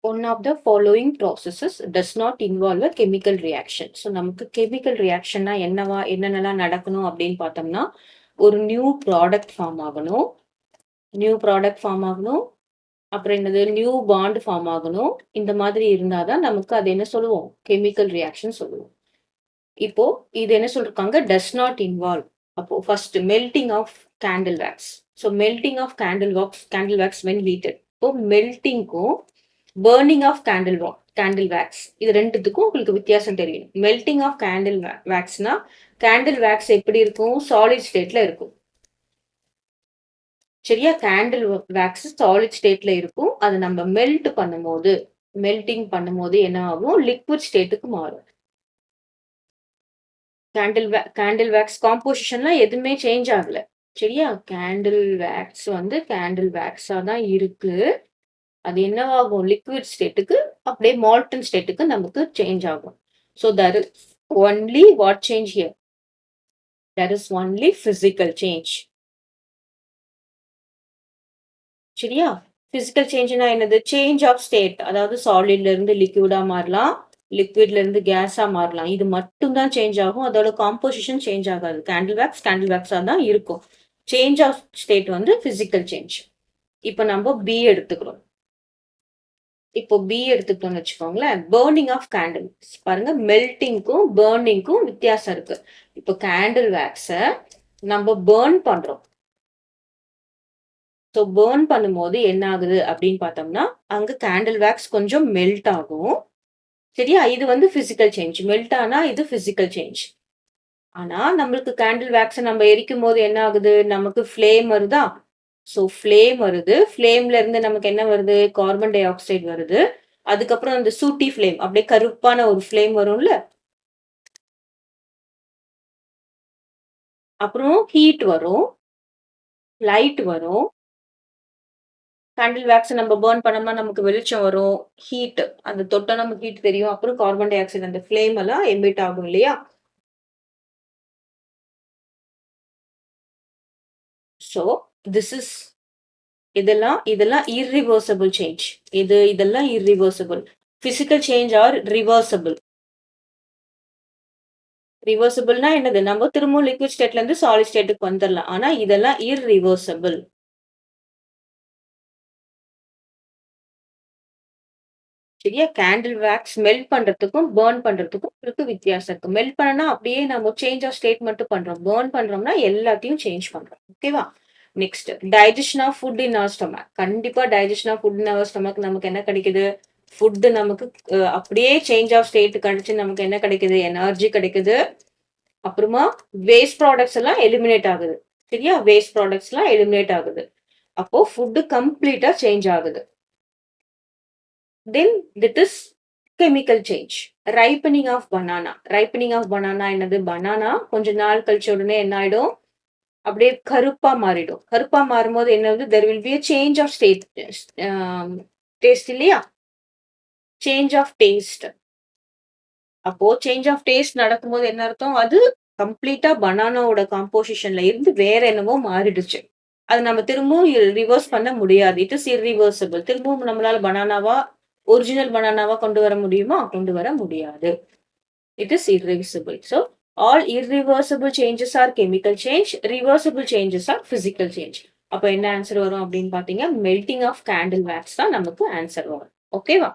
One of the following processes does not involve a chemical reaction. So நமக்கு chemical ரியாக்ஷன்னா என்னென்னலாம் நடக்கணும் அப்படின்னு பார்த்தோம்னா, ஒரு நியூ ப்ராடக்ட் ஃபார்ம் ஆகணும். அப்புறம் என்னது நியூ பாண்ட் ஃபார்ம் ஆகணும். இந்த மாதிரி இருந்தா தான் நமக்கு அது என்ன சொல்லுவோம்? கெமிக்கல் ரியாக்ஷன் சொல்லுவோம். இப்போ இது என்ன சொல்லிருக்காங்க? Does not involve. அப்போ first melting of candle wax. So melting of candle wax when heated. இப்போ மெல்டிங்க்கும் பர்னிங் ஆஃப் கேண்டில் வேக்ஸ் இது ரெண்டுத்துக்கும் உங்களுக்கு வித்தியாசம் தெரியும். மெல்டிங் ஆஃப் கேண்டில் வேக்ஸ்னா கேண்டில் வேக்ஸ் எப்படி இருக்கும்? சாலிட் ஸ்டேட்ல இருக்கும். சரியா? கேண்டில் வேக்ஸ் சாலிட் ஸ்டேட்ல இருக்கும். அது நம்ம மெல்டிங் பண்ணும்போது என்ன ஆகும்? லிக்விட் ஸ்டேட்டுக்கு மாறும். கேண்டில் வேக்ஸ் காம்போசிஷன்லாம் எதுவுமே சேஞ்ச் ஆகல. சரியா? கேண்டில் வேக்ஸ் கேண்டில் வேக்ஸா தான் இருக்கு. அது என்னவாகும்? லிக்விட் ஸ்டேட்டுக்கு அப்படியே மால்டன் ஸ்டேட்டுக்கு நமக்கு சேஞ்ச் ஆகும். So that is only what change here? That is only physical change. சரியா? பிசிக்கல் சேஞ்ச்னா என்னது? Change of state. அதாவது சாலிட்ல இருந்து லிக்விடா மாறலாம். லிக்விட்ல இருந்து கேஸா மாறலாம். இது மட்டும் தான் சேஞ்ச் ஆகும். அதோட காம்போசிஷன் சேஞ்ச் ஆகாது. கேண்டில் வேக்ஸா தான் இருக்கும். Change of state physical change. இப்போ நம்ம பி எடுத்துக்கிறோம். இப்போ பி எடுத்துக்கிட்டோம்னு வச்சுக்கோங்களேன். பர்னிங் ஆஃப் கேண்டில் பாருங்க, மெல்டிங்க்கும் பர்னிங்க்கும் வித்தியாசம் இருக்கு. இப்போ கேண்டில் வேக்ஸ நம்ம பர்ன் பண்றோம். ஸோ பர்ன் பண்ணும்போது என்ன ஆகுது அப்படின்னு பார்த்தோம்னா, அங்க கேண்டில் வேக்ஸ் கொஞ்சம் மெல்ட் ஆகும். சரியா? இது பிசிக்கல் சேஞ்ச். மெல்ட் ஆனா இது பிசிக்கல் சேஞ்ச். ஆனா நம்மளுக்கு கேண்டில் வேக்ஸ நம்ம எரிக்கும் போது என்ன ஆகுது? நமக்கு ஃப்ளேம் வருதா? ஸோ ஃப்ளேம் வருது. ஃப்ளேம்ல இருந்து நமக்கு என்ன வருது? கார்பன் டை ஆக்சைடு வருது. அதுக்கப்புறம் அந்த சூட்டி ஃப்ளேம் அப்படியே கருப்பான ஒரு ஃப்ளேம் வரும்ல. அப்புறம் ஹீட் வரும். லைட் வரும். கேண்டில் வேக்ஸ் நம்ம பர்ன் பண்ணோம்னா நமக்கு வெளிச்சம் வரும். ஹீட் அந்த தொட்டா நமக்கு ஹீட் தெரியும். அப்புறம் கார்பன் டை ஆக்சைடு அந்த ஃப்ளேம் எல்லாம் எமிட் ஆகும் இல்லையா? ஸோ திஸ் இஸ் இதெல்லாம் இர்ரிவர்சிபிள் சேஞ்ச். இதெல்லாம் irreversible. Physical change are reversible. ரிவர்சிபிள்னா என்னது? நம்ம திரும்பவும் லிக்விட் ஸ்டேட்ல இருந்து சாலிட் ஸ்டேட்டுக்கு வந்துடலாம். ஆனா இதெல்லாம் இர்ரிவர்சிபிள். சரியா? கேண்டில் வேக்ஸ் மெல்ட் பண்றதுக்கும், பர்ன் பண்றதுக்கும் உங்களுக்கு வித்தியாசம் இருக்கு. மெல்ட் பண்ணனா அப்படியே நம்ம சேஞ்ச் ஆஃப் ஸ்டேட் மட்டும் பண்றோம். பர்ன் பண்றோம்னா எல்லாத்தையும் சேஞ்ச் பண்றோம். ஓகேவா? Next digestion of food in our stomach. கண்டிப்பா digestion of food in our stomach நமக்கு என்ன கிடைக்குது? ஃபுட் நமக்கு அப்படியே சேஞ்ச் ஆஃப் ஸ்டேட் கிடைச்சு நமக்கு என்ன கிடைக்குது? எனர்ஜி கிடைக்குது. அப்புறமா வேஸ்ட் ப்ராடக்ட்ஸ் எல்லாம் எலிமினேட் ஆகுது. சரியா? வேஸ்ட் ப்ராடக்ட்ஸ் எல்லாம் எலிமினேட் ஆகுது. அப்போ ஃபுட் கம்ப்ளீட்டா சேஞ்ச் ஆகுது. Then that is chemical change. Ripening of banana. Ripening of banana என்னது? பனானா கொஞ்ச நாள் கழிச்ச உடனே என்ன ஆயிடும்? அப்படியே கருப்பா மாறிடும். கருப்பா மாறும்போது என்னது? there will be a change of state. Taste இல்லையா? Change of taste. அப்போ சேஞ்ச் ஆஃப் டேஸ்ட் நடக்கும்போது என்ன அர்த்தம்? அது கம்ப்ளீட்டா பனானாவோட காம்போசிஷன்ல இருந்து வேற என்னவோ மாறிடுச்சு. அது நம்ம திரும்பவும் ரிவர்ஸ் பண்ண முடியாது. It is irreversible. திரும்பவும் நம்மளால ஒரிஜினல் பனானாவா கொண்டு வர முடியுமா? கொண்டு வர முடியாது. It is irreversible. So, all irreversible changes are chemical change. Reversible changes are physical change. அப்ப என்ன ஆன்சர் வரும் அப்படின்னு பாத்தீங்க? மெல்டிங் ஆஃப் கேண்டில் வேக்ஸ் தான் நமக்கு ஆன்சர் வரும். ஓகேவா?